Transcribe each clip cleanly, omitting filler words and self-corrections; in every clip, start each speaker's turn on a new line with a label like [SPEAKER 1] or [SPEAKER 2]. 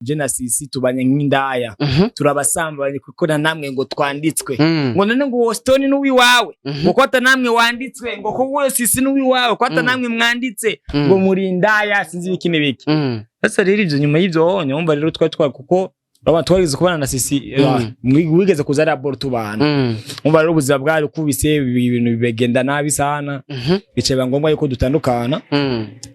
[SPEAKER 1] je na Cycy tubanye nk'indaya turabasambanye kuko na namwe ngo twanditswe ngo none ngo Stone n'uwi wawe ngo kwata namwe wanditswe ngo ko wowe Cycy n'uwi wawe kwata namwe mwanditse ngo muri indaya sinzi biki n'ibiki sasa rero ivyo nyuma y'ivyo honye umva rero twari kuko Baba twarize kubana na Cycy wigeze kuza rapport tubana umva rero ubuzima bwari kubise ibintu bigenda nabi sana bice ngombwa yuko dutandukana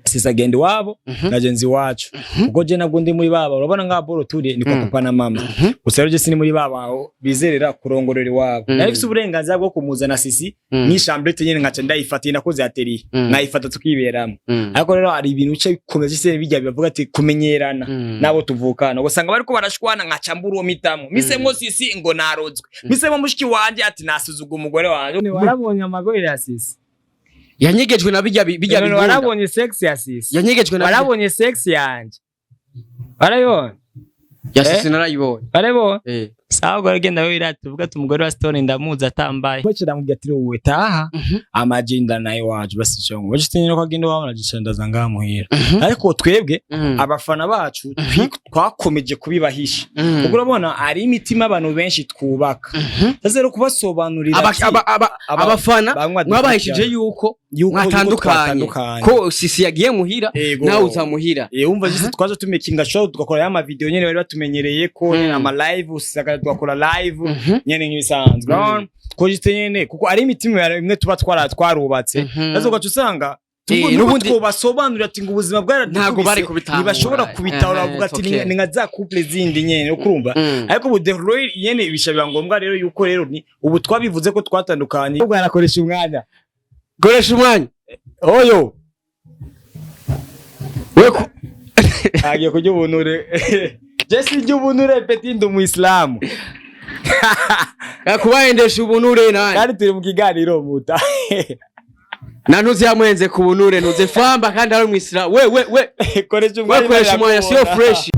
[SPEAKER 1] Cycy agenda wabo na genzi wacu ubwo je nabwo ndi muri baba urabona nga boro turi ni papa na mama gusa rero je sini muri baba bizerera kurongorera wabo narifise uburenganzira bwo kumuzana Cycy ni chambrette nyene ngaca ndayifata inakoze atelier nayifata tukiberamo ariko rero ari ibintu bice bikomeye se bijya bivuga ati kumenyerana nabo tuvukana gusanga bariko barashwana nkacambura uwo mitamo misemo Cycy ngo narozwe misemo mushiki wanje ati nasuzuga umugore wanje warabonye amagorero ya Cycy
[SPEAKER 2] yanyegejwe na bijya bigunda
[SPEAKER 1] warabonye sex ya Cycy
[SPEAKER 2] yanyegejwe na
[SPEAKER 1] warabonye sex yanje barayibonye
[SPEAKER 2] ya Cycy narayibonye
[SPEAKER 1] barayibonye sawa goragenda we irati tuvuga umugore wa Stone ndamuza atambaye kwecira mugatiro wowe taha amajinda nayo waje basicyongo bacitinye no kwagenda wabona gicendaza ngamuhira ariko twebwe abafana bacu twakomeje kubibahisha ubwo urabona ari imitima abantu benshi twubaka sasa rero kubasobanurira
[SPEAKER 2] abafana mwabahishije yuko mwatandukanye ko Cycy yagiye muhira nawe uzamuhira
[SPEAKER 1] umva gise twaje tumekinga show tugakora ya ma video nyene bari batumenyereye ko ama live usaka twakora live nyene nk'ibisanzwe ko gite nyene kuko ari imitima imwe tuba twarubatse nazo gacu usanga nubundi ko basobanurira ati ngo ubuzima bwara
[SPEAKER 2] ntago bari kubitanga
[SPEAKER 1] ntibashobora kubitahura bavuga ati ni nka za couple zindi nyene ukurumva ariko ubu the royal nyene bishabira ngombwa rero yuko rero ni ubu twabivuze ko twatandukanye ubwo arakoresha umwanya
[SPEAKER 2] goresha umwanya
[SPEAKER 1] oyo weko agiye kujya ubunure Jesse jubunure petit ndo muislamu
[SPEAKER 2] yakubaendesha ubunure nani
[SPEAKER 1] kandi turi mu kiganiro muta
[SPEAKER 2] nanuze yamwenze ku bunure nuze famba kandi ari muislamu we
[SPEAKER 1] koresha umwanya
[SPEAKER 2] sio fresh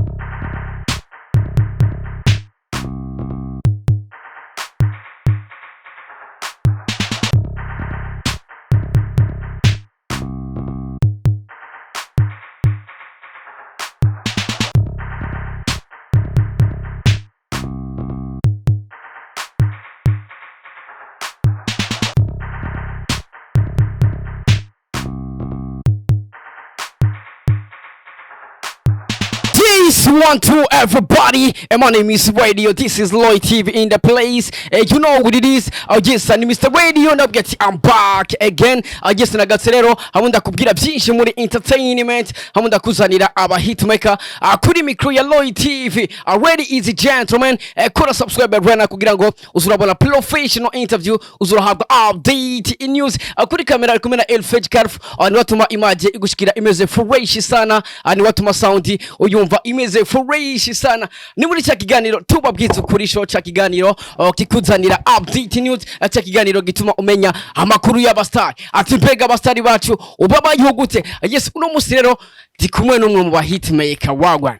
[SPEAKER 2] One, two, everybody, and my name is Radio. This is Lloyd TV in the place. You know what it is. Yes, and Mr. Radio. I'm back again. Yes, nagatsero. Hamunda kubwira byinshi muri entertainment. Hamunda kuzanira aba hitmaker. Kuri micro ya Lloyd TV. Already easy gentlemen. Kora subscribe rena kugira ngo uzurabona professional interview. Uzurahabwa update in news. Kuri kamera kumena Elfage Carf. Ani watuma image igushikira imeze fresh sana. Ani watuma sound uyumva imeze fresh sana. Ni muri cya kiganiro tubabwiza ukuri show cya kiganiro kikuzanira update news cya kiganiro gituma umenya amakuru y'abastar ati mpega abastar bacu ubabayeho gute. Yes, uno musi rero ndi kumwe n'umwe mu ba hitmaker wagwan.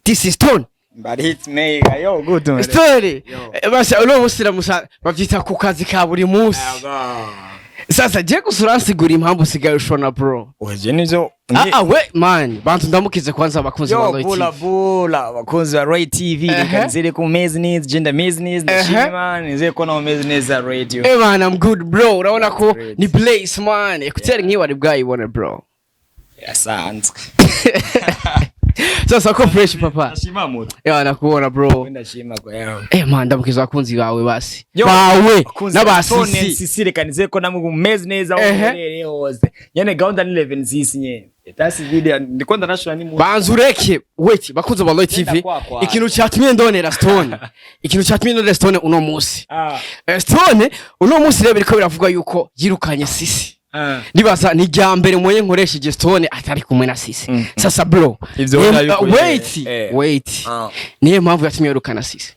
[SPEAKER 2] This is Stone
[SPEAKER 1] but hitmaker yo good
[SPEAKER 2] story basa uno musi ramusa bavyita ku kazi ka buri musi. Sasa je kusuransigura impamvu sigaye ushona bro
[SPEAKER 1] oje nizo
[SPEAKER 2] we man bantu ndamukize kwanza abakunzi ba Lloyd TV
[SPEAKER 1] bula abakunzi ba Lloyd TV kanzire ku business gender business ndashima nize ko na business za radio
[SPEAKER 2] man I'm good bro urabona ko ni place man ekuteri nkiwa ari bwayibona bro
[SPEAKER 1] yasanzwe
[SPEAKER 2] sasa ko fresh papa
[SPEAKER 1] ndashima muto
[SPEAKER 2] nakuona bro
[SPEAKER 1] ndashima kwa yao
[SPEAKER 2] man ndamukiza abakunzi bawe basi bawe n'abasisi
[SPEAKER 1] sisire kanize ko namwe business aho rere hose nyene gahunda ni 11 sisi nyene that's video ndikonda nashona ni muto
[SPEAKER 2] banzureke wait bakunze ba Lloyd TV ikintu cyatumye ndonera Stone uno musi Stone uno musi rebe ko biravuga yuko yirukanye Cycy nibaza ni ryambere mwenye nkoresheje Stone atari kumwe na Cycy sasa bro wait niye mpamvu yatumye yirukana Cycy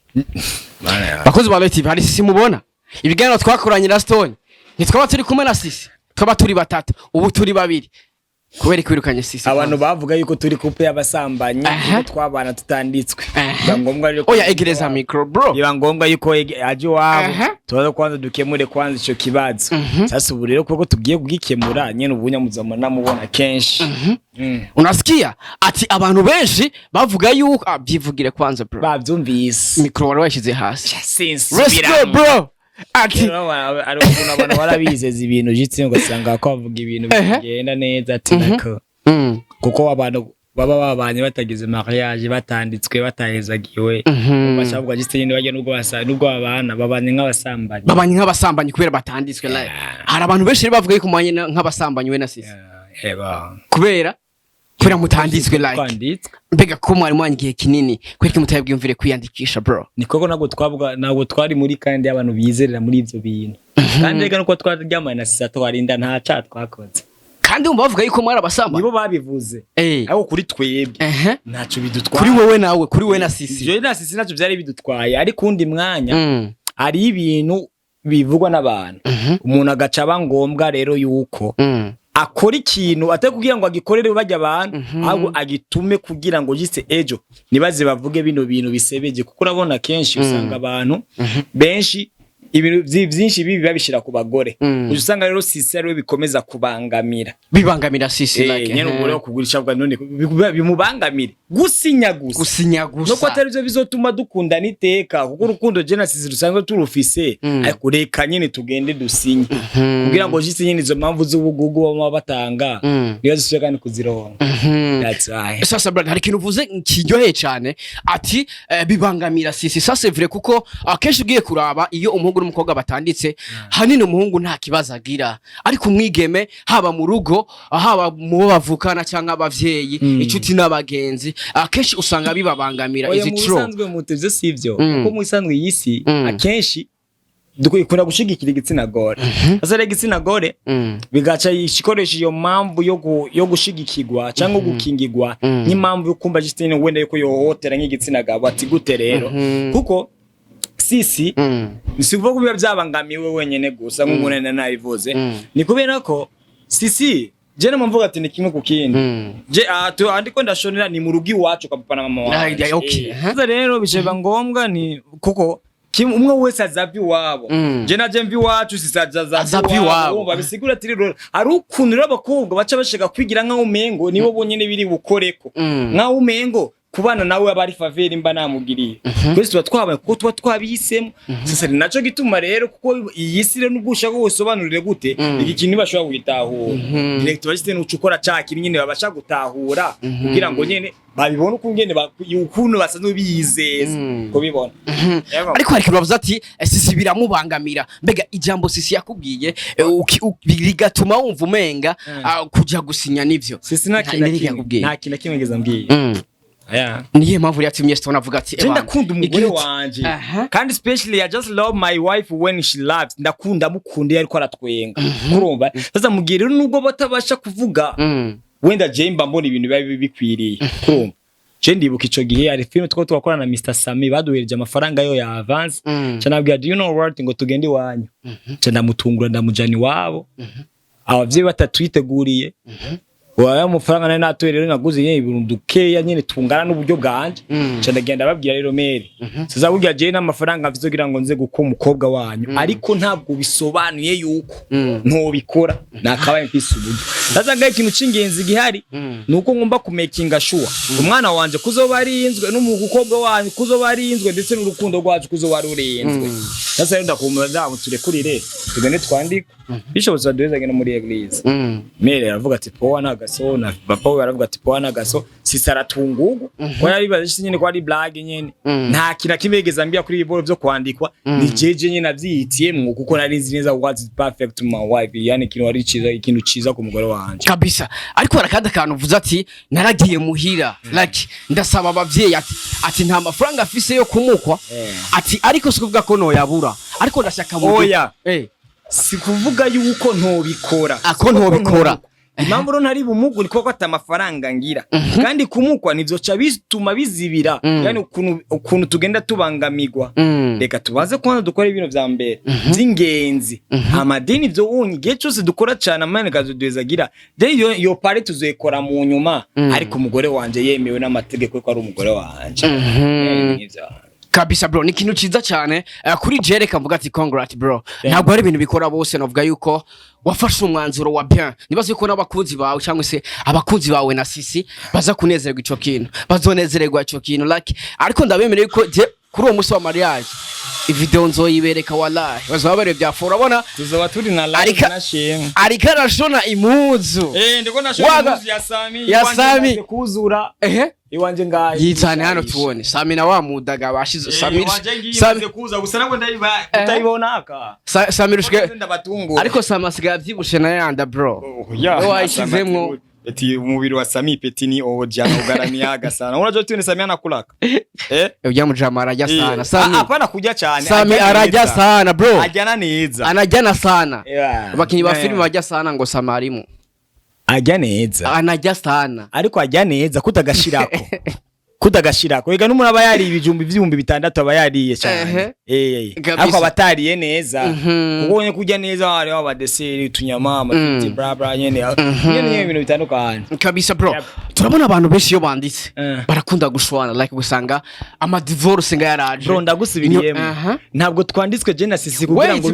[SPEAKER 2] bakunze ba Lloyd TV hari Cycy mubona ibiganiro twakoranye na Stone nitwaba turi kumwe na Cycy twaba turi batatu ubu turi babiri kubera kwirukanye Cycy
[SPEAKER 1] abantu bavuga yuko turi couple y'abasambanyi kuko twabana tutanditswe ngombwa yuko
[SPEAKER 2] oya egereza micro bro
[SPEAKER 1] biba ngombwa yuko aje wabo tubaza kwanza dukemure kwanza ico kibazo sasa ubu rero kuko tugiye kugikemura nyene ubunya muzama namubona kenshi
[SPEAKER 2] unasikia ati abantu benshi bavuga yuko byivugire kwanza bro
[SPEAKER 1] bavyumvise
[SPEAKER 2] micro wari washize hasi
[SPEAKER 1] since
[SPEAKER 2] let's go bro ati
[SPEAKER 1] ari ukuntu abantu barabizeza ibintu jitse ugasanga ko bavuga ibintu bigenda neza ati nako kuko abantu baba babanye batagize mariage batanditswe batahezagiwe bashabwa jitse nyine bagiye nubwo abana babanye nk'abasambanyi kubera batanditswe live hari abantu benshi bavuga yuko manye nk'abasambanyi we na Cycy kubera mutanditswe like mbega ko mwari mwangiye kinini kwereke mutayabwiyumvire kwiyandikisha bro nikoko ntabwo twari muri kandi abantu bizerera muri ivyo bintu kandi rega nuko twaryamana na Cycy twarinda nta chat twakoze
[SPEAKER 2] kandi umva bavuga yuko mwari abasamba
[SPEAKER 1] nibo babivuze aho kuri twebwe ntaco bidutwaye
[SPEAKER 2] kuri wewe nawe kuri we na Cycy
[SPEAKER 1] je na Cycy naco byari bidutwaye ari kundi mwanya ari ibintu bivugwa n'abantu umuntu agaca bangombwa rero yuko akora ikintu atakugira ngo agikorere bajya abantu ahubwo agitume kugira ngo gise ejo nibaze bavuge bino bintu bisebeje kuko urabona kenshi usanga abantu benshi ibintu byinshi bibi babishira ku bagore usanga rero Cycy rero bikomeza bibangamira
[SPEAKER 2] Cycy like
[SPEAKER 1] nyene ubwo rero kugurisha bwa none bimubangamire gusinya no ko atari byo bizotuma dukundana iteka kuko urukundo je na Cycy rusanzwe turufise ariko reka nyene tugende dusinye kugira ngo jise nyene izo mpamvu z'ubugugu baba batanga niyo zisuye kandi kuzironka that's why
[SPEAKER 2] sasa brother hari kintu uvuze kiryoheye cyane ati bibangamira Cycy sasa vrai kuko akenshi ugiye kuraba iyo umuhungu n'umukobwa batanditse hanini umuhungu nta kibazo agira ariko umwigeme haba mu rugo haba mu bavukana cyangwa abavyeyi inshuti n'abagenzi akenshi usanga bibabangamira izi tro
[SPEAKER 1] musanzwe mutevye sivyo kuko musanzwe yisi akenshi dukunda gushigikira igitsina gore asare igitsina gore bigaca ishikoresha iyo mpamvu yo gushigikirwa cyangwa gukingirwa n'impamvu yo kumva jistine wenda yuko yohotera nk'igitsina gabo ati gute rero kuko Cycy nsivuga kubiba byabangamiwe wenyene gusa nk'umuntu nabivuze ni kubera ko Cycy je namvuga ati ni kimwe ku kindi je andiko ndashonera ni mu rugi wacu kapapa na mama wacu
[SPEAKER 2] okay
[SPEAKER 1] rero bisheba ngombwa ni kuko umwe wese azavye wabo je naje mvi wacu sisazaza wabo babisigura ati rero ari ukuntu rero abakobwa baca bashaka kwigira nka umengo nibo bonyene biri bukoreko nka umengo kubana nawe abari faveri mba namugiriye kwese tuba twabaye kuko tuba twabihisemo sasa naco gituma rero kuko iyisire n'ubusha bwo sobanurire gute iki kintu bashobora gutahura direct bashite n'ucukora cakiri nyine babasha gutahura kugira ngo nyene babibona ukungene ukuntu basanzwe bizeza ko bibona
[SPEAKER 2] ariko hari kibavuze ati Cycy biramubangamira mbega ijambo Cycy yakubwiye bigatuma wumva umenga kujya gusinya nivyo
[SPEAKER 1] Cycy nta kintu kimwegeza mbwiye
[SPEAKER 2] niye mpamvu yatumye stone avuga ati
[SPEAKER 1] ndakunda umugore wanje kandi especially I just love my wife when she laughs ndakunda mukunde ariko aratwenga urumva sasa mugire nubwo batabasha kuvuga wenda Jemba mbona ibintu biba bikwiriye urumva je ndibuka ico gihe ari film twakorana na Mr Sami baduhereje amafaranga yo ya avance canabwira do you know what ngo tugende wanyu ndamutungura ndamujani wabo abavyeyi batatwiteguriye waya amafaranga nari natuye rero naguze nyene ibintu dukeya nyene tungana n'uburyo bwanje ndagenda babwira rero meri siza burya je n'amafaranga mvizogira ngo nze guko umukobwa wanyu ariko ntabwo bisobanuye yuko ntobikora nakabaye mfise uburyo ndazaga ikintu cingenzi gihari nuko ngomba kumakinga sure umwana wanje kuzoba arinzwe n'umukobwa wanyu kuzoba arinzwe ndetse n'urukundo rwacu kuzoba rurinzwe sasa rero ndakumva ndamu turekurire tugende twandika bishobotse baduhezanye no muri eglise meri aravuga ati powa nagaso na papa we aravuga ati powa nagaso sisaratungugu ko yari baje nyine ko ari blague nyene nta kina kimegeza mbya kuri iboro byo kwandikwa ni jeje nyine navyitiyemwe kuko nari nzi neza what's perfect to my wife yani kintu ari ciza ikintu ciza ku mugore wanje
[SPEAKER 2] kabisa ariko barakanda kantu uvuze ati naragiye muhira like ndasaba abavyeyi ati nta mafaranga afise yo kumukwa ati ariko sikuvuga ko no yabura ariko ndashaka
[SPEAKER 1] oya sikuvuga yuko ntobikora
[SPEAKER 2] ako ntobikora
[SPEAKER 1] impamvu rero ntari bumugure kuko atamafaranga ngira kandi kumukwa nivyo ca bituma bizibira yani ukuntu tugenda tubangamigwa reka tubaze kubona dukora ibintu vya mbere vy'ingenzi amadini vyo unyi gihe cyose dukora cyane amane kazoduhezagira rero yo pare tuzoyekora mu nyuma ariko umugore wanje yemewe n'amategeko ko ari umugore wanje
[SPEAKER 2] kabisa bro, ni ikintu ciza cyane kuri Jere kavuga ati congrats bro. Ntabwo ari ibintu bikora bose, novuga yuko wafashe umwanzuro wa bien. Nibaze ko n'abakunzi bawe cyangwa se abakunzi bawe na Cycy baza kunezerwa ico kintu, bazonezererwa ico kintu like, ariko ndabemereye ko kuri uwo musi wa mariage ivideo nzoyibereka wallahi bazabare byafura bona
[SPEAKER 1] tuzoba turi na live na shame
[SPEAKER 2] ariko arashona imuzu
[SPEAKER 1] ndiko nashona imuzu ya Sami kuzura iwanje ngaye
[SPEAKER 2] yitane hano tubone Sami na wa mudaga bashize
[SPEAKER 1] Sami kuza gusa nako utayibonaka
[SPEAKER 2] Sami rushike ariko Sami asigaye avyibushe na yanda bro wayishizemwo
[SPEAKER 1] eti umubiri wa Sami peti ni ojana ugaramiaga sana unajua tuni Sami anakulaka
[SPEAKER 2] ujya mujama arajya sana Sami
[SPEAKER 1] hapana kujya cyane
[SPEAKER 2] Sami arajya sana bro
[SPEAKER 1] ajyana neza
[SPEAKER 2] anajyana sana abakinyi ba filime bajya sana ngo Sami arimo
[SPEAKER 1] ajya neza
[SPEAKER 2] anajya sana
[SPEAKER 1] ariko ajya neza kutagashirako ega n'umuntu aba yari ibijumbi vy'ibihumbi 6 aba yariye cyane ariko abatariye neza kubonye kujya neza hari aba deseri tunyama amafiti bra bra nyene ibintu bitandukanye
[SPEAKER 2] kabisa bro turabona abantu benshi yo banditse barakunda gushwana like gusanga ama divorce nga yaraje
[SPEAKER 1] bro ndagusubiriyemo ntabwo twanditswe Genesis kugira ngo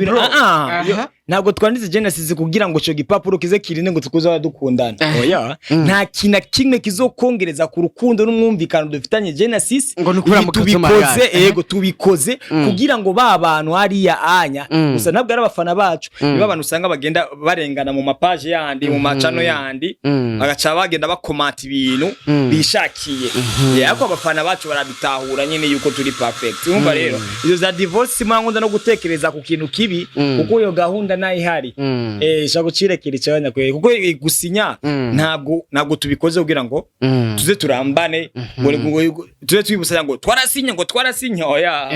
[SPEAKER 1] ntabwo twanditse Genesis kugira ngo cyo gipapuro kize kirine ngo tukuza badukundana oya nta kina kimwe kizokongereza ku rukundo n'umwumvikano dufitanye Genesis
[SPEAKER 2] ngo nukura mu
[SPEAKER 1] tubikoze tubikoze kugira ngo ba bantu hariya anya gusa ntabwo ari abafana bacu niba abantu usanga bagenda barengana mu mapage yandi mu macano yandi bagaca bagenda bakomata ibintu bishakiye yako abafana bacu barabitahura nyine yuko turi perfect umva rero izo za divorce mwangonda no gutekereza ku kintu kibi kuko iyo gahunda nayihari shaka cirekere cyanya kwe kuko gusinya ntabwo tubikoze kugira ngo tuze turambane tuze twibusanya ngo twarasinya oya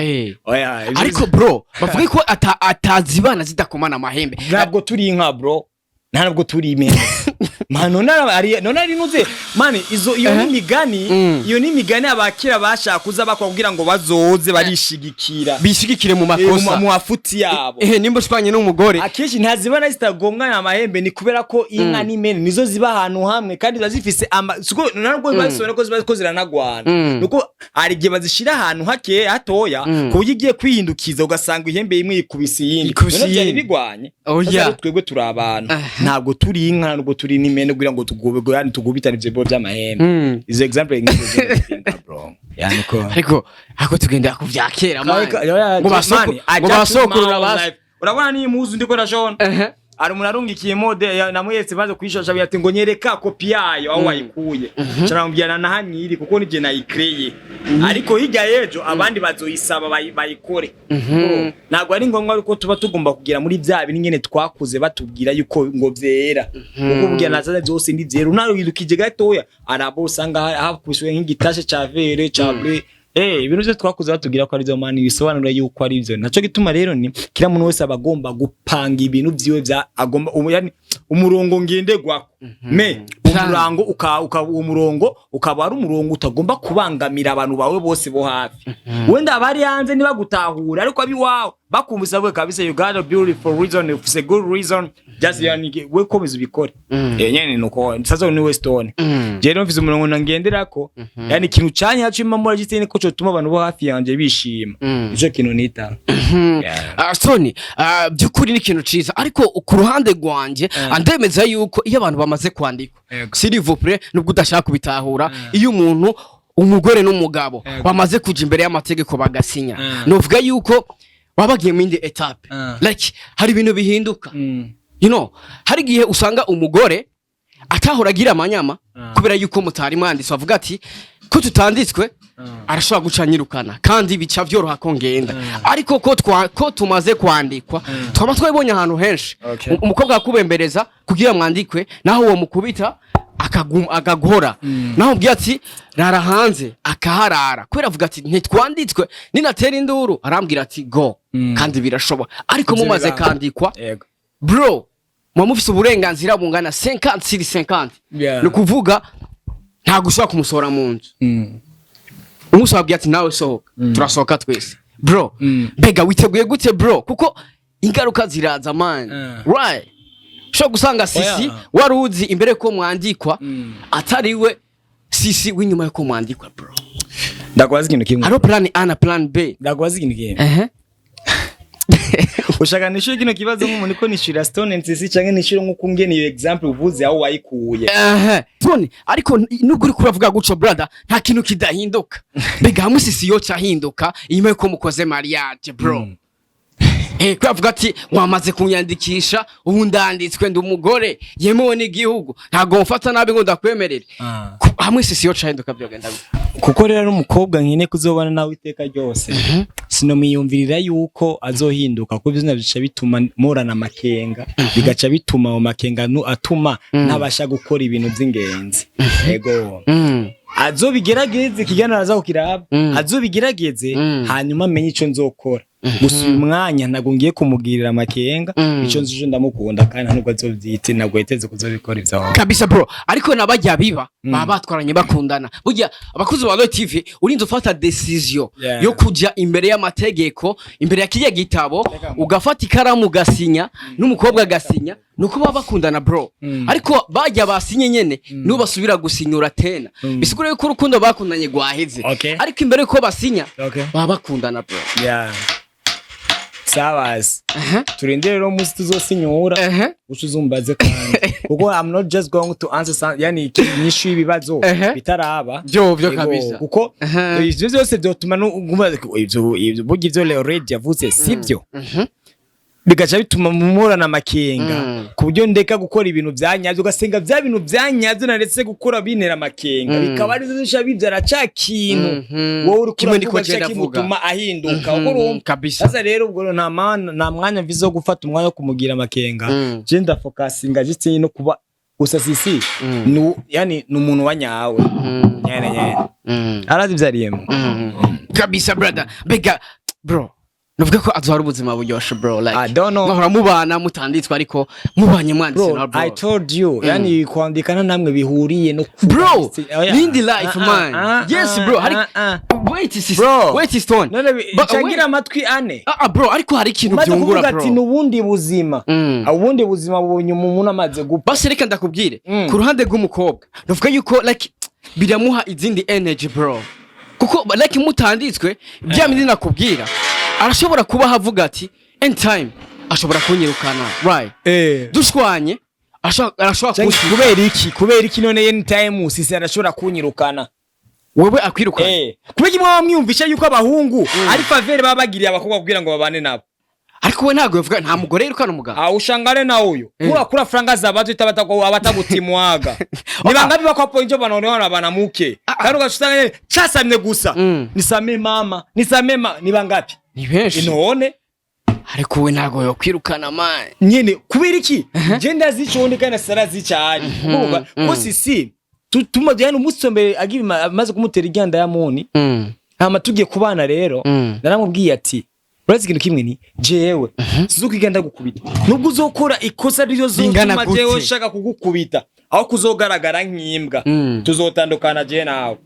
[SPEAKER 2] ariko bro bavuga ko atazibana zidakomana amahembe
[SPEAKER 1] ntabwo turi inka bro ntabwo turi imene mano nari nuze mani iyo ni migani abakira bashaka kuza bakubwira ngo bazoze
[SPEAKER 2] bishigikire mu makosa
[SPEAKER 1] mu afuti yabo
[SPEAKER 2] nimba ushwanye n'umugore
[SPEAKER 1] akeshi ntazibana zitagongana amahembe ni kubera ko inka n'imene nizo ziba ahantu hamwe kandi bazifise ntabwo basone ko ziba ziranagwana nuko ari gihe bazishira ahantu hake hatoya ko ugiye kwihindukiza ugasanga ihembe imwe ikubise yindi none bigwanye twebwe turi abantu ntabwo turi inka ntabwo turi n'imene kugira ngo tugubitane ibyo by'amahembe izo example bro yani ko
[SPEAKER 2] ariko tugenda kuvyakera ngo basokuru
[SPEAKER 1] urabona ni muzu ndiko ndashona ari munarungikiye mode namwese baze kwishosha byati ngo nyereka kopi yayo aho wayikuye cyarambiyana na hanyiri kuko nije nayikreye ariko hirya yejo abandi bazoyisaba bayikore ntabwo ari ngombwa ariko tuba tugomba kugira muri bya bintu nyene twakuze batubwira yuko ngo vyera kuko bugira nazaza byose ndi vyera unaro yidukije gatoya arabo usanga hakushwe nk'igitashe ca vere ca bleu ibintu byo twakuze batugira ko ari zo mani bisobanura yuko ari byo naco gituma rero ni kira muntu wese abagomba gupanga ibintu byiwe bya agomba yani umurongo ngendegwa umurango umurongo ukaba ari umurongo utagomba kubangamira abantu bawe bose bo hafi wenda abari hanze niba gutahura ariko abi wawe bakumvisa bwe kabisa you got a beautiful reason it's a good reason just yani we komeza ubikore nyene nuko sasa ni Westone je no mfize umurongo nangenderako yani ikintu cyanya hacima muri gitene ko cyo tuma abantu bo hafi yanje bishima ico kintu nita
[SPEAKER 2] Sony byukuri ni ikintu ciza ariko ku ruhande rwanje andemeza yuko iyo abantu bamaze kwandika s'il vous plaît nubwo udashaka kubitahura iyo umuntu umugore n'umugabo bamaze kuja imbere y'amategeko bagasinya novuga yuko babagiye mu indi etape like hari ibintu bihinduka you know hari gihe usanga umugore atahora agira amanyama kubera yuko mutari mwanditse bavuga ati ko tutanditswe arashobora gucanyirukana kandi bica vyoroha ko ngenda ariko ko tumaze kwandikwa twaba twabonye ahantu henshi umukobwa akubembereza kugira mwandikwe naho uwo mukubita akagora naho ubwiye ati rara hanze akaharara kubera avuga ati ntitwanditswe ninatera induru arambwira ati go kandi birashoboka ariko mumaze kandikwa bro mwa mufise uburenganzira bungana 50-50
[SPEAKER 1] Yeah.
[SPEAKER 2] ni kuvuga nta gushobora kumusohora mu nzu umunsi wabwiye ati nawe sohoka turasohoka twese bro mbega witeguye gute bro kuko ingaruka ziraza man right sho gusanga Cycy wari uzi imbere ko mwandikwa atariwe Cycy w'inyuma yuko mwandikwa bro
[SPEAKER 1] ndakwaza ikintu kimwe
[SPEAKER 2] aro plan A na plan B
[SPEAKER 1] ndakwaza ikintu kimwe ushaka nishire kino kibazo nk'umuntu ko nishira Stone Cycy canke nishire nk'uko ngene iyo example uvuze aho wayikuye
[SPEAKER 2] Tone ariko nubwo uri kuravuga guco brother nta kintu kidahinduka mbega hamwe Cycy yo cahinduka inyuma yuko mukoze mariage bro kwavuga ati wamaze kunyandikisha ubu ndanditswe ndi umugore yemewe n'igihugu ntago mfata nabi ngo ndakwemerere hamwe Cycy yo cahinduka byogenda
[SPEAKER 1] kuko rero umukobwa nkine kuzobana nawe iteka ryose sinomiyumvirira yuko azohinduka kuko bizina bica bituma morana makenga bigaca bituma mu makenga atuma nabasha gukora ibintu by'ingenzi yego azobigerageze kigana araza kukiraba azobigerageze hanyuma menye ico nzokora gusa uyu mwanya ntago ngiye kumugirira amakenga ico nzije ndamukunda kandi nubwo azovyite ntabwo yiteze kuzobikora ivyo
[SPEAKER 2] kabisa bro ariko nabajya biba baba batwaranye bakundana burya abakuzi ba TV urinze ufata decision yo kujya imbere y'amategeko imbere ya kiye gitabo ugafata ikaramu gasinya n'umukobwa gasinya nuko baba bakundana bro ariko bajya basinye nyene nubo basubira gusinyura tena bisigure yuko urukundo bakundanye gwaheze ariko imbere ko basinya baba bakundana bro
[SPEAKER 1] Sawas. Turindire rero musi tuzosinyura ucuzumbaze kandi kuko I'm not just going to answer yani nyishu ibibazo bitaraba
[SPEAKER 2] byo kabisa
[SPEAKER 1] kuko ivyo byose byotuma ivyo burya ivyo already yavuze sibyo bigaca bituma mumurana makenga kubyo ndeka gukora ibintu byanyavyo ugasenga bya bintu byanyavyo naretse gukora binera makenga bikaba ari zisha bivyara cakintu wowe uri kuri kimutuma ahinduka
[SPEAKER 2] kabisa
[SPEAKER 1] sasa rero ubwo nta mwanya mvizo gufata umwanya wo kumugira makenga je ndafocusinga gitse no kuba gusa Cycy yani numuntu wanyawe nyene arazi vyariyemo
[SPEAKER 2] kabisa brother bega bro nuvuga ko azwara ubuzima buryoshe bro like
[SPEAKER 1] I don't know
[SPEAKER 2] bahora mubana mutanditswe ariko mubanye mwanditse na bro
[SPEAKER 1] I told you yani kwandikana namwe bihuriye no
[SPEAKER 2] bro nindi life man yes bro hari wait is Stone
[SPEAKER 1] bacangira amatwi ane
[SPEAKER 2] bro ariko hari ikintu byungura bro
[SPEAKER 1] ati nubundi buzima ubundi buzima bubonye umuntu amaze gupfa
[SPEAKER 2] basi reka ndakubwire ku ruhande rw'umukobwa nuvuga yuko like biramuha izindi energy bro kuko like mutanditswe bya mindi nakubwira arashobora kuba havuga ati end time ashobora kunyirukana right dushwanye arashobora
[SPEAKER 1] kubera iki none end time Cycy arashobora kunyirukana
[SPEAKER 2] wewe akwirukana
[SPEAKER 1] kubera imwe bamwumvisha yuko abahungu ari favere babagiriye abakobwa kugira ngo babane nabo
[SPEAKER 2] ariko we ntago yavuga nta mugore yirukana umugabo
[SPEAKER 1] ushangare na uyo kura franga zabazo itabata abatagutimwaga nibanga biba kwa point banoneho banamuke kandi ugashusanga casamye gusa nisame mama nibangapi
[SPEAKER 2] ni benshi
[SPEAKER 1] none
[SPEAKER 2] ariko we ntago yo kwirukana man
[SPEAKER 1] nyene kubera iki je ndaziconde kandi sarazi cyane kuvuga ko Cycy tumajyana umusombe agiye amaze kumutera iganda ya moni hama tugiye kubana rero naramubwiye ati urazi ikintu kimwe ni jewe sizukiganda gukubita nubwo uzokora ikosa ryo zotuma jewe shaka kugukubita aho kuzogaragara nk'imbwa tuzotandukana je nawe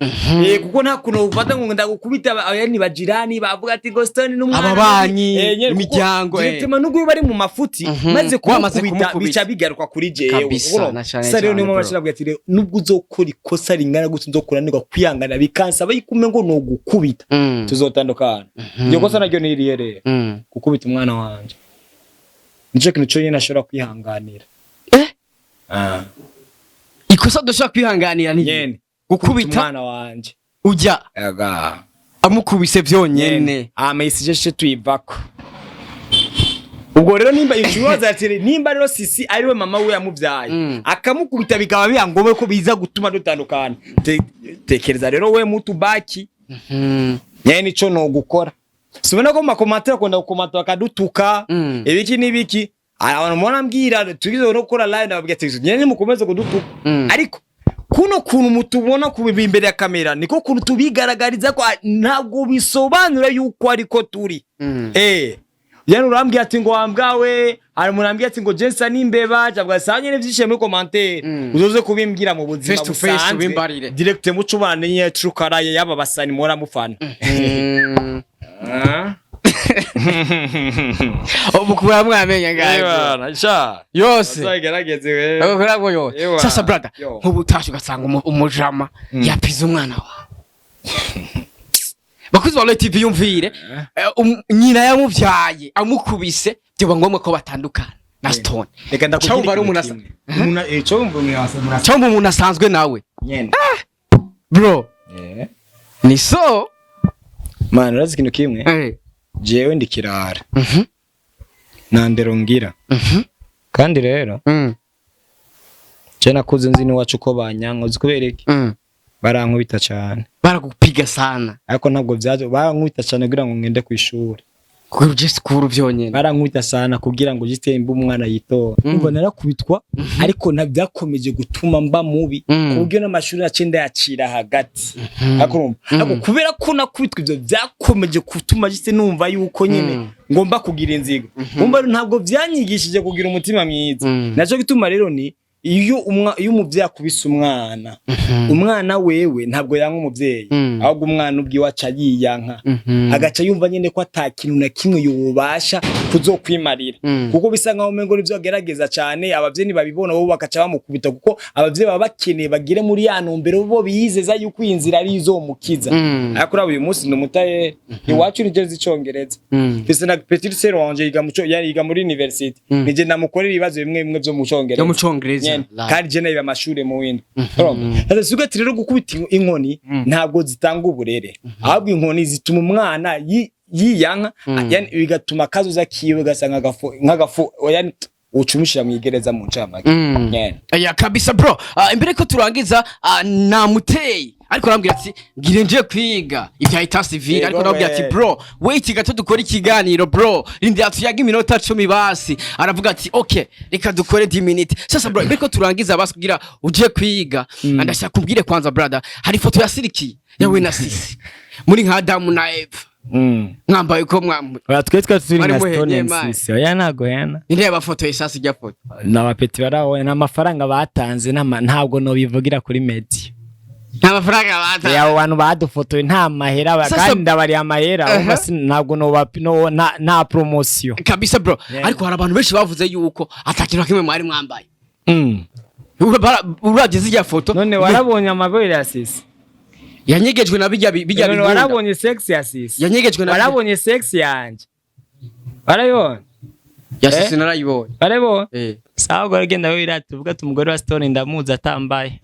[SPEAKER 1] kuko nta kuno ufata ngo ndagukubita yani bajirani bavuga ati Stone n'umwana
[SPEAKER 2] ababanyi imiryango
[SPEAKER 1] tema nubwo bari mu mafuti maze kumukubita bica bigaruka kuri jewe sasa rero niyo mabashira bwa ati nubwo uzokora ikosa ringana gutse nzokuranirwa kwihangana bikansaba yikume ngo no gukubita tuzotandukana iyo kosa naryo niriye rero gukubita umwana wanje nico kintu cyo nyina ashobora kwihanganira
[SPEAKER 2] ikosa doshaka kwihanganira ni gukubita
[SPEAKER 1] umwana wanje
[SPEAKER 2] ujya amukubise byonyene
[SPEAKER 1] message tuyivako ubwo rero nimba ikibazo ati nimba rero Cycy ariwe mama we yamuvyaye akamukubita bikaba byangombwa ko biza gutuma dutandukana tekereza rero we mutubaki nyene ico no gukora subona ko makomatira konda gukomata bakadutuka ibiki nibiki abantu mona mbwira tugize no gukora live nababwiye ati nyene mukomeze kudutuka ariko kuno kuntu mutubona kubiba imbere ya kamera niko kuntu tubigaragariza ko ntabwo bisobanura yuko ariko turi yani urambwiye ati ngo wambwawe hari umuntu ambwiye ati ngo Jensa n'imbeba cyangwa sanye n'ivyishe muri commentaire uzoze kubimbwira mu buzima busanzwe direct mucubane nye Trukaraye yaba basani mora mufana
[SPEAKER 2] Obukura mwamenya ngaye
[SPEAKER 1] nasha
[SPEAKER 2] yose
[SPEAKER 1] azagerageze we
[SPEAKER 2] abukura ngo yose sasa brother nk'ubutashe ugasanga umujama yapize umwana wa bakuzi wa TV yumvire nyina yamuvyaye amukubise byo ngombwa ko batandukana na Stone
[SPEAKER 1] reka ndakubwira
[SPEAKER 2] ari umuntu
[SPEAKER 1] cyangwa
[SPEAKER 2] umuntu asanzwe nawe
[SPEAKER 1] nyene
[SPEAKER 2] bro ni so
[SPEAKER 1] man urazi ikintu kimwe jewe ndikirara nandero ngira kandi rero je nakuze nzi niwacu ko banyanka uzi kubereke barankubita cyane
[SPEAKER 2] baragupiga sana
[SPEAKER 1] ariko ntabwo byaje barankubita cyane kugira ngo ngende ku ishuri
[SPEAKER 2] kuko just kuru byonyene
[SPEAKER 1] barankubita sana kugira ngo gitembe umwana yitora ngo narakubitwa ariko nabyakomeje gutuma mba mubi kubyo n'amashuri acenda yacira hagati ariko kubera ko nakubitwa ibyo byakomeje gutuma gise numva yuko nyene ngomba kugira inzigo ngomba ntabwo byanyigishije kugira umutima mwiza naco gituma rero ni iyo umuvyeyi akubise umwana wewe ntabwo yanka umuvyeyi ahubwo umwana ubwi waca yiyanka agaca yumva nyene ko atakintu na kimwe yubasha kuzokwimarira kuko bisa nkaho umengo nivyo agerageza cyane abavyeyi babibona bo bakaca bamukubita kuko abavyeyi baba bakeneye bagire muri ya ntumbero bo bizeza yuko inzira ari izomukiza ariko uyu munsi ndumutaye iwacu nigeze icongereza fise na petit sœur wanje yiga muri university nije ndamukorera ibibazo bimwe byo mu congereza kandi je nayo amashure mu windi sasa sugati rero gukubita inkoni ntabwo zitanga uburere ahubwo inkoni zituma umwana yiyanka yani bigatuma kazoza kiwe gasanga nk'agafu yani ucumushira mu igereza mu ncamake
[SPEAKER 2] ya kabisa bro imbere ko turangiza namuteye ariko arambwira ati ngire nje kwiga ivya ita civil ariko arambwira ati bro wait gato dukora ikiganiro bro rindi atuyaga iminota 10 basi aravuga ati okay reka dukore 10 minutes sasa bro imbere ko turangiza basi kugira uje kwiga ndashaka kumbwire kwanza brother hari foto ya Cycy yawe na Cycy muri nka Adamu na Eva mwambaye ko
[SPEAKER 1] mwambaye twetwe turi na Stone Cycy oya nago yana
[SPEAKER 2] ndeba foto y'isasi rya foto
[SPEAKER 1] n'abapeti baraho n'amafaranga batanze ntabwo no bivugira kuri media
[SPEAKER 2] n'amafaranga batanze
[SPEAKER 1] ya abantu badufotoye nta mahera kandi ndabari amahera basi ntabwo no na promotion
[SPEAKER 2] kabisa bro ariko hari abantu benshi bavuze yuko atakintu kimwe mwari mwambaye urabye zijya foto
[SPEAKER 1] none warabonye amabere ya Cycy
[SPEAKER 2] yanyegejwe na bijya bihunda
[SPEAKER 1] warabonye sex ya Cycy
[SPEAKER 2] yanyegejwe na
[SPEAKER 1] warabonye sex yanje warayibonye
[SPEAKER 2] ya Cycy narayibonye
[SPEAKER 1] warabonye sawa gore genda wewe iratuvuga tumugore wa Stone ndamuza atambaye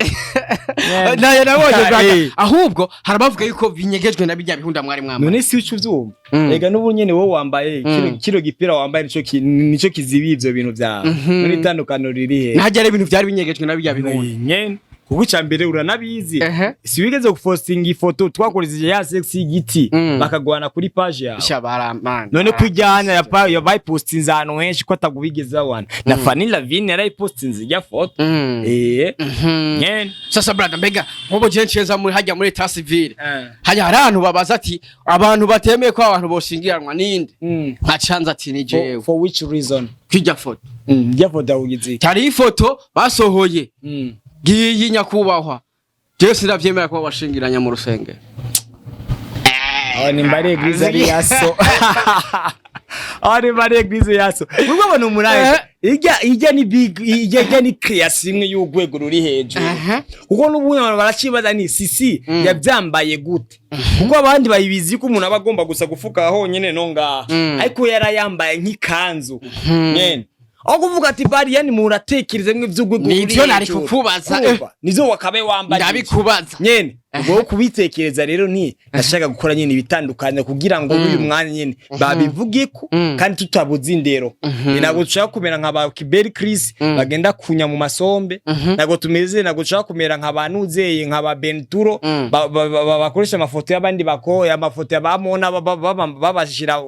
[SPEAKER 2] naye nabonye ahubwo harabavuga yuko binyegejwe na bijya bihunda mwari mwambaye
[SPEAKER 1] none si ucu vyumva ega nubu nyene wowe wambaye kiro gipira wambaye nico kizibi ivyo bintu vya muri tandukano riri he
[SPEAKER 2] ntajya ibintu byari binyegejwe na bijya bihunda
[SPEAKER 1] nyene kuko cyambere uranabizi si wigeze gupostinga ifoto twakoresheje ya sex y'igiti bakagwana kuri page yawe
[SPEAKER 2] shabaramana
[SPEAKER 1] none kujyana ya bypostinze ahantu henshi ko atagubigeze abana na Fanny Lavine yarayipostinze ya foto nyene
[SPEAKER 2] sasa brother mbega nkobo jencheza muri hajya muri ta civil hajya abantu babaza ati abantu batemeye ko abantu boshingiranwa ninde nka chanza ati ni jewe
[SPEAKER 1] for which reason
[SPEAKER 2] kijya foto
[SPEAKER 1] ya foto ugize
[SPEAKER 2] tari ifoto basohoye giyi nyakubahwa je siravyemera ko bashingiranya mu rusenge
[SPEAKER 1] ni mbare eglise ari yaso ari mbare eglise yaso ubwo bano muraye ijya ni big ijya ni class imwe y'ugwego ruri hejuru kuko n'ubunya abantu baracibaza ni Cycy yabyambaye gute kuko abandi bayibizi ko umuntu abagomba gusa gufuka honyene no ngaha ariko yarayambaye nk'ikanzu nyene aho kuvuga ati bari yani muratekereze mwe vy'ugwego ruri
[SPEAKER 2] nivyo nari kukubaza
[SPEAKER 1] nizo wakabe wambaye
[SPEAKER 2] ndabikubaza
[SPEAKER 1] nyene ubwo kubitekereza rero ni nashaka gukora nyene ibitandukanye kugira ngo uyu mwanya nyene babivuge ko kandi tutabuze indero nago dushaka kumera nk'aba Kiberi Chris bagenda kunya mu masombe nago tumeze nago dushaka kumera nk'abanuzeye nk'aba Benturo bakoresha amafoto y'abandi bakoya amafoto y'abamona babashira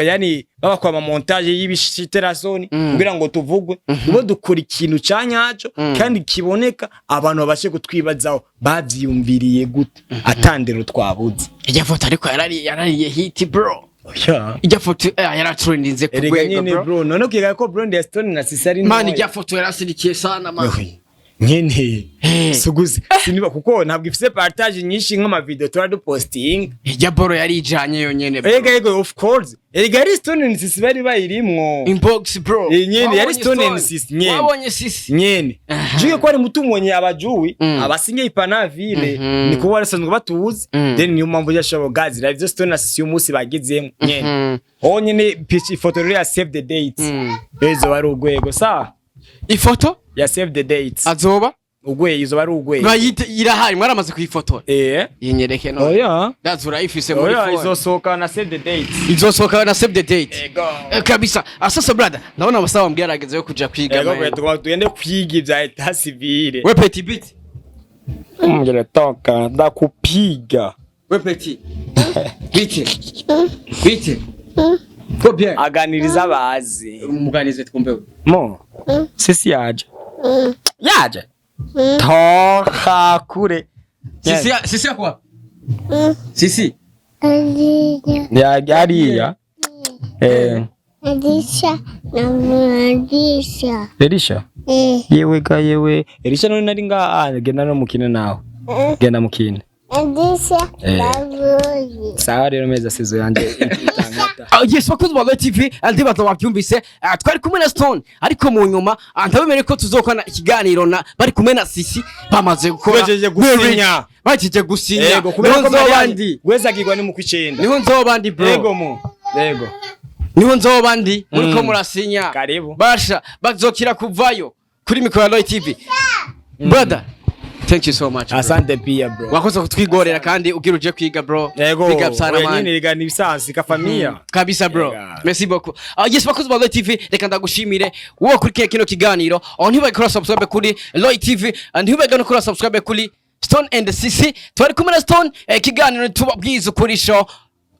[SPEAKER 1] yani babakwa montage y'ibishiterasoni kugira ngo tuvugwe ubo dukora ikintu canyaco kandi kiboneka abantu babashe kutwibazaho bavyiyumviriye gute atandero twabuze
[SPEAKER 2] ijya foto ariko yarariye hit bro
[SPEAKER 1] Oya.
[SPEAKER 2] Ijya foto yaratrendinze ku
[SPEAKER 1] Erega
[SPEAKER 2] rwego
[SPEAKER 1] nyene bro. None ukiga ko bro ndi Stone na Cycy ari
[SPEAKER 2] man ijya foto yarasirikiye sana man.
[SPEAKER 1] Nyene suguze siniba kuko ntabwo ifise partage nyinshi nk'ama video duposting.
[SPEAKER 2] Ijya boro yari ijanye yonyene.
[SPEAKER 1] Ego of course. Erega ari Stone and Cycy bari bayirimwo.
[SPEAKER 2] Inbox bro.
[SPEAKER 1] Nyene yari Stone and Cycy nyene.
[SPEAKER 2] Wabonye Cycy.
[SPEAKER 1] Nyene. Jiye ko ari mutumonye abajuwi abasinye ipanavile niko warasanzwe batuzi then niyo mpamvu yashabo gazi la ivyo Stone na Cycy umunsi bagizemo nyene. Nyene ifoto ya save the date. Ezo bari ugwego sa.
[SPEAKER 2] Ifoto
[SPEAKER 1] ya save the dates
[SPEAKER 2] azoba
[SPEAKER 1] ugwe izo bari ugwe
[SPEAKER 2] bayite irahari mwaramaze kuyifotora yinyereke no
[SPEAKER 1] oya
[SPEAKER 2] that's urayifise muri phone
[SPEAKER 1] izosoka na save the dates
[SPEAKER 2] izosoka na save the date kabisa asasa brother ndabona abasawa mbwirageze yo kuja kwiga
[SPEAKER 1] ego tugende kwiga ivya eta civile
[SPEAKER 2] we petit bit
[SPEAKER 1] ngere toka ndakupiga
[SPEAKER 2] we petit bite ko bien
[SPEAKER 1] aganiriza abazi
[SPEAKER 2] umuganize twumbewe
[SPEAKER 1] mo Cycy yaje toka kure
[SPEAKER 2] Cycy akwa Cycy
[SPEAKER 1] yariya Elisha yewe ga yewe Elisha none nari genda no mukine nawe genda mukine sawa rero meza sizo yanje itangata
[SPEAKER 2] yes bakuzi ba TV andi baza babyumvise twari kumwe na Stone ariko mu nyuma ndabemere ko tuzokana ikiganiro na bari kumwe na Cycy bamaze gukora bajeje gusinya
[SPEAKER 1] niho nzobandi gwezagirwa ni mu kwicenda
[SPEAKER 2] niho nzobandi bro
[SPEAKER 1] yego
[SPEAKER 2] niho nzobandi muri ko murasinya
[SPEAKER 1] karibu
[SPEAKER 2] basha bazokira kuvayo kuri mikoro ya TV brother. Thank you so much.
[SPEAKER 1] Asante pia bro.
[SPEAKER 2] Wakoze kutwigorera kandi ugira uje kwiga bro.
[SPEAKER 1] Big up sana man. Nyine riga nibisansi ka familia.
[SPEAKER 2] Kabisa bro. Merci beaucoup. Yes bakoze ba TV reka ndagushimire wowe kuri kino kiganiro. Ntibakora subscribe kuri Loy TV and ntibagana kuri subscribe kuri Stone and Cycy. Twari kumwe na Stone kiganiro tubabwiza kuri show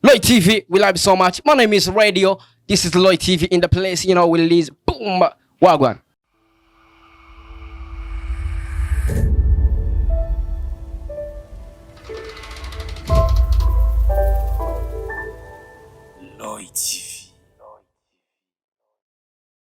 [SPEAKER 2] Loy TV. We love you so much. My name is Radio. This is Loy TV in the place, you know, we release boom wagwan.